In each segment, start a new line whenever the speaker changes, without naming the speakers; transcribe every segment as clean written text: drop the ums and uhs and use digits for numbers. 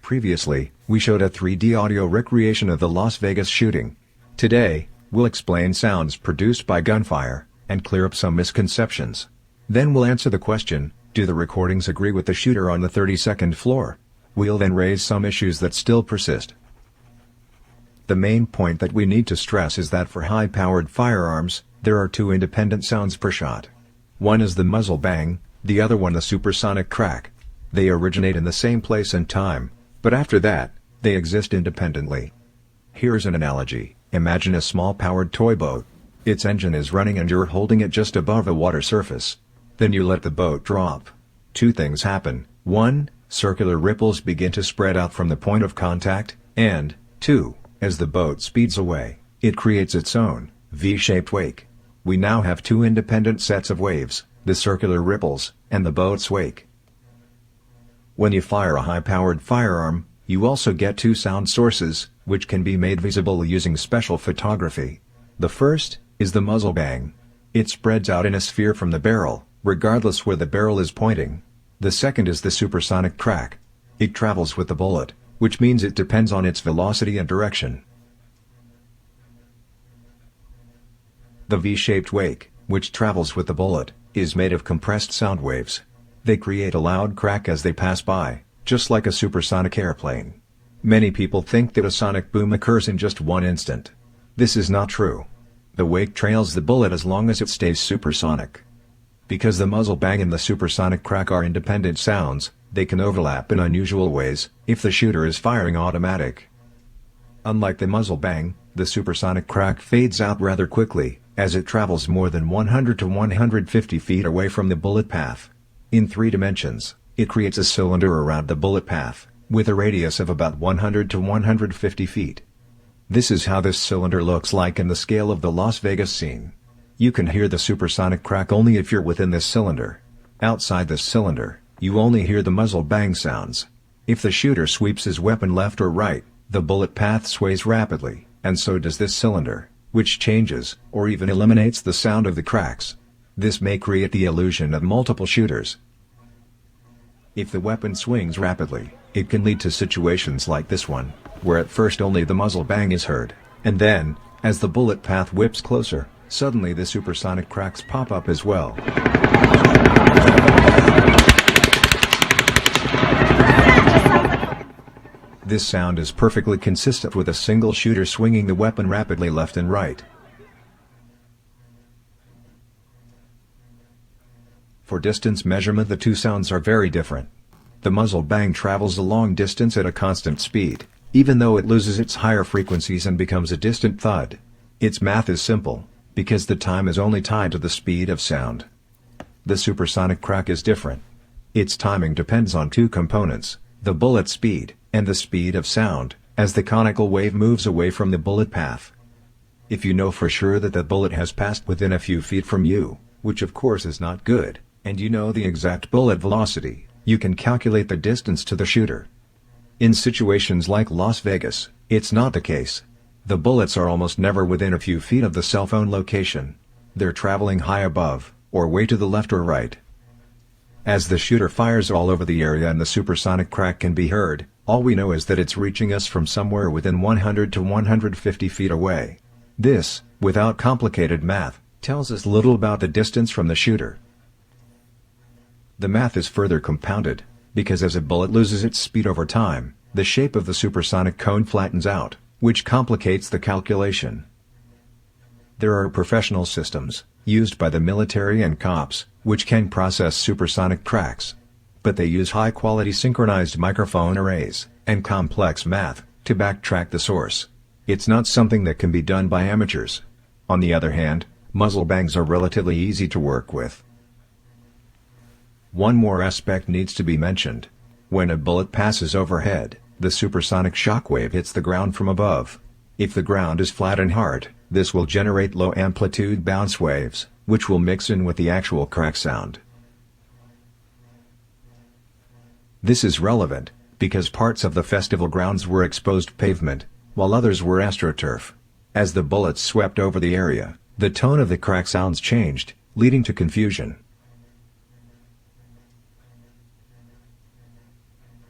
Previously, we showed a 3D audio recreation of the Las Vegas shooting. Today, we'll explain sounds produced by gunfire, and clear up some misconceptions. Then we'll answer the question, do the recordings agree with the shooter on the 32nd floor? We'll then raise some issues that still persist. The main point that we need to stress is that for high-powered firearms, there are two independent sounds per shot. One is the muzzle bang, the other one the supersonic crack. They originate in the same place and time, but after that, they exist independently. Here's an analogy. Imagine a small powered toy boat. Its engine is running and you're holding it just above the water surface. Then you let the boat drop. Two things happen. 1. Circular ripples begin to spread out from the point of contact, and 2. As the boat speeds away, it creates its own V-shaped wake. We now have two independent sets of waves, the circular ripples, and the boat's wake. When you fire a high-powered firearm, you also get two sound sources, which can be made visible using special photography. The first is the muzzle bang. It spreads out in a sphere from the barrel, regardless where the barrel is pointing. The second is the supersonic crack. It travels with the bullet, which means it depends on its velocity and direction. The V-shaped wake, which travels with the bullet, is made of compressed sound waves. They create a loud crack as they pass by, just like a supersonic airplane. Many people think that a sonic boom occurs in just one instant. This is not true. The wake trails the bullet as long as it stays supersonic. Because the muzzle bang and the supersonic crack are independent sounds, they can overlap in unusual ways, if the shooter is firing automatic. Unlike the muzzle bang, the supersonic crack fades out rather quickly, as it travels more than 100 to 150 feet away from the bullet path. In 3 dimensions, it creates a cylinder around the bullet path, with a radius of about 100 to 150 feet. This is how this cylinder looks like in the scale of the Las Vegas scene. You can hear the supersonic crack only if you're within this cylinder. Outside this cylinder, you only hear the muzzle bang sounds. If the shooter sweeps his weapon left or right, the bullet path sways rapidly, and so does this cylinder, which changes, or even eliminates the sound of the cracks. This may create the illusion of multiple shooters. If the weapon swings rapidly, it can lead to situations like this one, where at first only the muzzle bang is heard, and then, as the bullet path whips closer, suddenly the supersonic cracks pop up as well. This sound is perfectly consistent with a single shooter swinging the weapon rapidly left and right. For distance measurement, the two sounds are very different. The muzzle bang travels a long distance at a constant speed, even though it loses its higher frequencies and becomes a distant thud. Its math is simple, because the time is only tied to the speed of sound. The supersonic crack is different. Its timing depends on two components, the bullet speed, and the speed of sound, as the conical wave moves away from the bullet path. If you know for sure that the bullet has passed within a few feet from you, which of course is not good, and you know the exact bullet velocity, you can calculate the distance to the shooter. In situations like Las Vegas, it's not the case. The bullets are almost never within a few feet of the cell phone location. They're traveling high above, or way to the left or right. As the shooter fires all over the area and the supersonic crack can be heard, all we know is that it's reaching us from somewhere within 100 to 150 feet away. This, without complicated math, tells us little about the distance from the shooter. The math is further compounded, because as a bullet loses its speed over time, the shape of the supersonic cone flattens out, which complicates the calculation. There are professional systems, used by the military and cops, which can process supersonic cracks. But they use high-quality synchronized microphone arrays, and complex math, to backtrack the source. It's not something that can be done by amateurs. On the other hand, muzzle bangs are relatively easy to work with. One more aspect needs to be mentioned. When a bullet passes overhead, the supersonic shockwave hits the ground from above. If the ground is flat and hard, this will generate low-amplitude bounce waves, which will mix in with the actual crack sound. This is relevant, because parts of the festival grounds were exposed pavement, while others were astroturf. As the bullets swept over the area, the tone of the crack sounds changed, leading to confusion.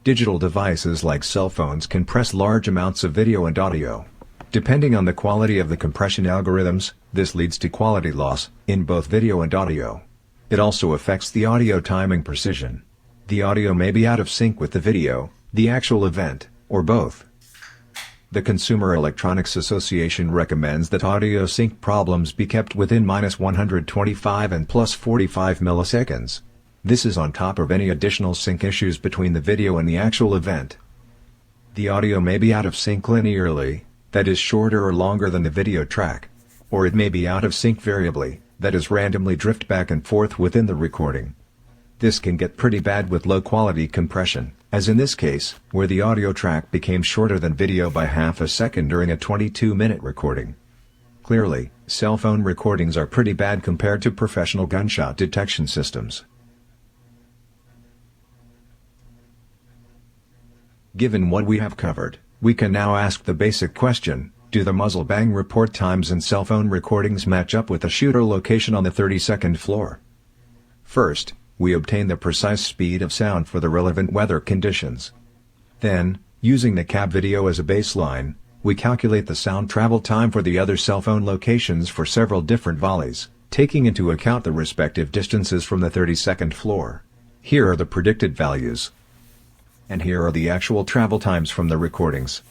Digital devices like cell phones can compress large amounts of video and audio. Depending on the quality of the compression algorithms, this leads to quality loss in both video and audio. It also affects the audio timing precision. The audio may be out of sync with the video, the actual event, or both. The Consumer Electronics Association recommends that audio sync problems be kept within -125 and +45 milliseconds. This is on top of any additional sync issues between the video and the actual event. The audio may be out of sync linearly, that is shorter or longer than the video track. Or it may be out of sync variably, that is randomly drift back and forth within the recording. This can get pretty bad with low-quality compression, as in this case, where the audio track became shorter than video by half a second during a 22-minute recording. Clearly, cell phone recordings are pretty bad compared to professional gunshot detection systems. Given what we have covered, we can now ask the basic question, do the muzzle bang report times in cell phone recordings match up with the shooter location on the 32nd floor? First, we obtain the precise speed of sound for the relevant weather conditions. Then, using the cab video as a baseline, we calculate the sound travel time for the other cell phone locations for several different volleys, taking into account the respective distances from the 32nd floor. Here are the predicted values. And here are the actual travel times from the recordings.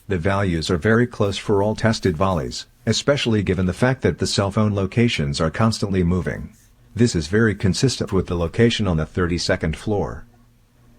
The values are very close for all tested volleys, especially given the fact that the cell phone locations are constantly moving. This is very consistent with the location on the 32nd floor.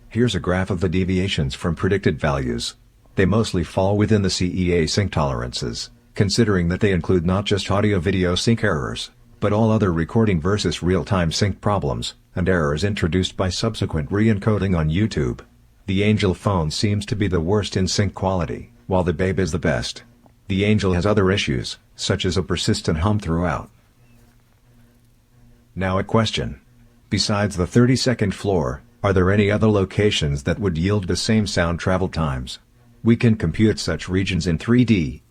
Here's a graph of the deviations from predicted values. They mostly fall within the CEA sync tolerances, considering that they include not just audio-video sync errors, but all other recording versus real-time sync problems, and errors introduced by subsequent re-encoding on YouTube. The Angel phone seems to be the worst in sync quality, while the Babe is the best. The Angel has other issues, such as a persistent hum throughout. Now a question. Besides the 32nd floor, are there any other locations that would yield the same sound travel times? We can compute such regions in 3D.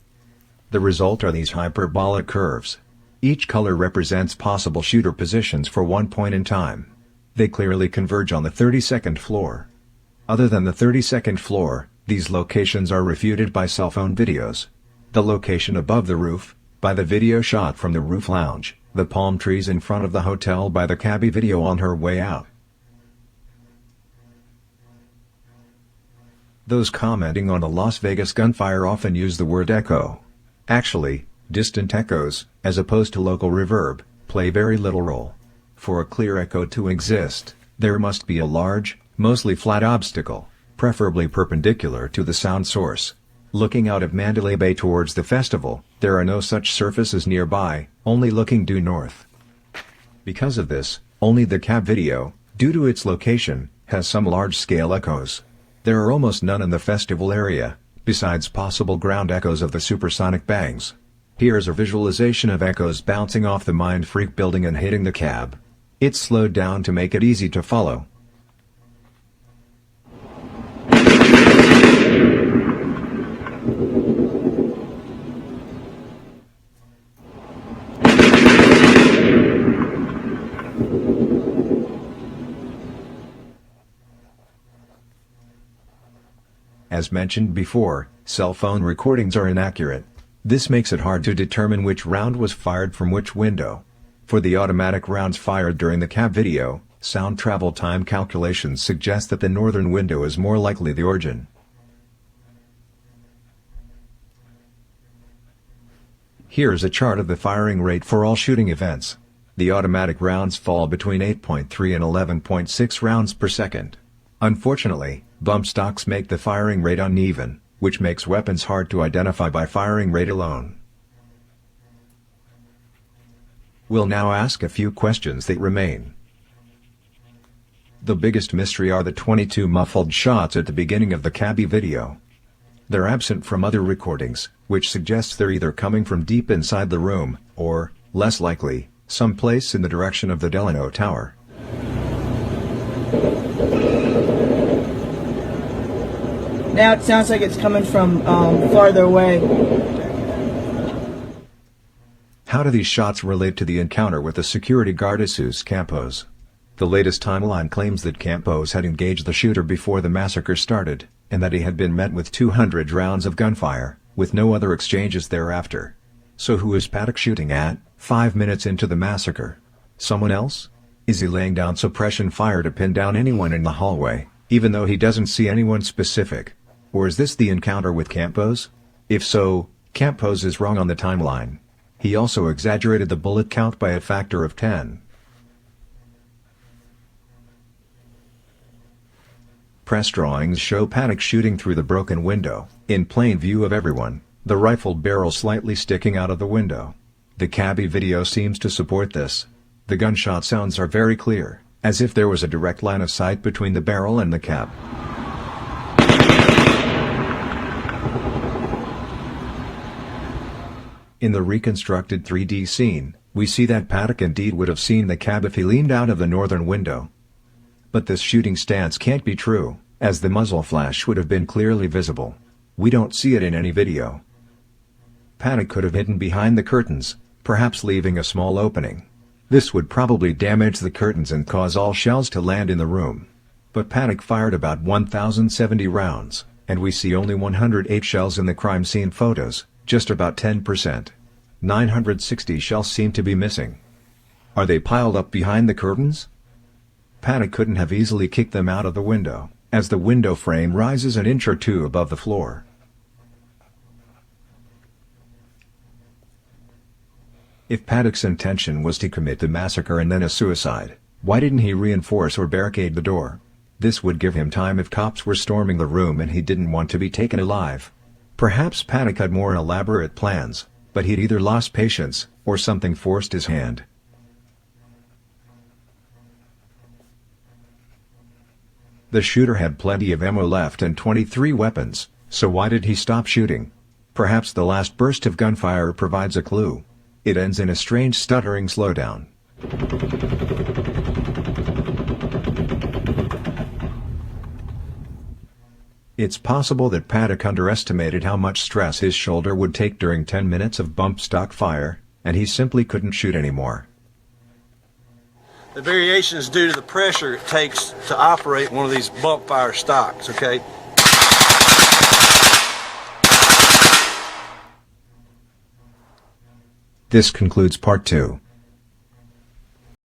The result are these hyperbolic curves. Each color represents possible shooter positions for one point in time. They clearly converge on the 32nd floor. Other than the 32nd floor, these locations are refuted by cell phone videos. The location above the roof, by the video shot from the roof lounge, the palm trees in front of the hotel by the cabbie video on her way out. Those commenting on the Las Vegas gunfire often use the word echo. Actually, distant echoes, as opposed to local reverb, play very little role. For a clear echo to exist, there must be a large, mostly flat obstacle, preferably perpendicular to the sound source. Looking out of Mandalay Bay towards the festival, there are no such surfaces nearby, only looking due north. Because of this, only the cab video, due to its location, has some large-scale echoes. There are almost none in the festival area, besides possible ground echoes of the supersonic bangs. Here's a visualization of echoes bouncing off the Mind Freak building and hitting the cab. It's slowed down to make it easy to follow. As mentioned before, cell phone recordings are inaccurate. This makes it hard to determine which round was fired from which window. For the automatic rounds fired during the cab video, sound travel time calculations suggest that the northern window is more likely the origin. Here's a chart of the firing rate for all shooting events. The automatic rounds fall between 8.3 and 11.6 rounds per second. Unfortunately, bump stocks make the firing rate uneven, which makes weapons hard to identify by firing rate alone. We'll now ask a few questions that remain. The biggest mystery are the 22 muffled shots at the beginning of the cabbie video. They're absent from other recordings, which suggests they're either coming from deep inside the room, or, less likely, someplace in the direction of the Delano Tower.
Now it sounds like it's coming from farther away.
How do these shots relate to the encounter with the security guard Jesus Campos? The latest timeline claims that Campos had engaged the shooter before the massacre started, and that he had been met with 200 rounds of gunfire, with no other exchanges thereafter. So who is Paddock shooting at, 5 minutes into the massacre? Someone else? Is he laying down suppression fire to pin down anyone in the hallway, even though he doesn't see anyone specific? Or is this the encounter with Campos? If so, Campos is wrong on the timeline. He also exaggerated the bullet count by a factor of 10. Press drawings show Paddock shooting through the broken window, in plain view of everyone, the rifle barrel slightly sticking out of the window. The cabbie video seems to support this. The gunshot sounds are very clear, as if there was a direct line of sight between the barrel and the cab. In the reconstructed 3D scene, we see that Paddock indeed would have seen the cab if he leaned out of the northern window. But this shooting stance can't be true, as the muzzle flash would have been clearly visible. We don't see it in any video. Paddock could have hidden behind the curtains, perhaps leaving a small opening. This would probably damage the curtains and cause all shells to land in the room. But Paddock fired about 1,070 rounds, and we see only 108 shells in the crime scene photos, just about 10%. 960 shells seem to be missing. Are they piled up behind the curtains? Paddock couldn't have easily kicked them out of the window, as the window frame rises an inch or two above the floor. If Paddock's intention was to commit the massacre and then a suicide, why didn't he reinforce or barricade the door? This would give him time if cops were storming the room and he didn't want to be taken alive. Perhaps Paddock had more elaborate plans, but he'd either lost patience, or something forced his hand. The shooter had plenty of ammo left and 23 weapons, so why did he stop shooting? Perhaps the last burst of gunfire provides a clue. It ends in a strange stuttering slowdown. It's possible that Paddock underestimated how much stress his shoulder would take during 10 minutes of bump stock fire, and he simply couldn't shoot anymore.
The variation is due to the pressure it takes to operate one of these bump fire stocks, okay?
This concludes part 2.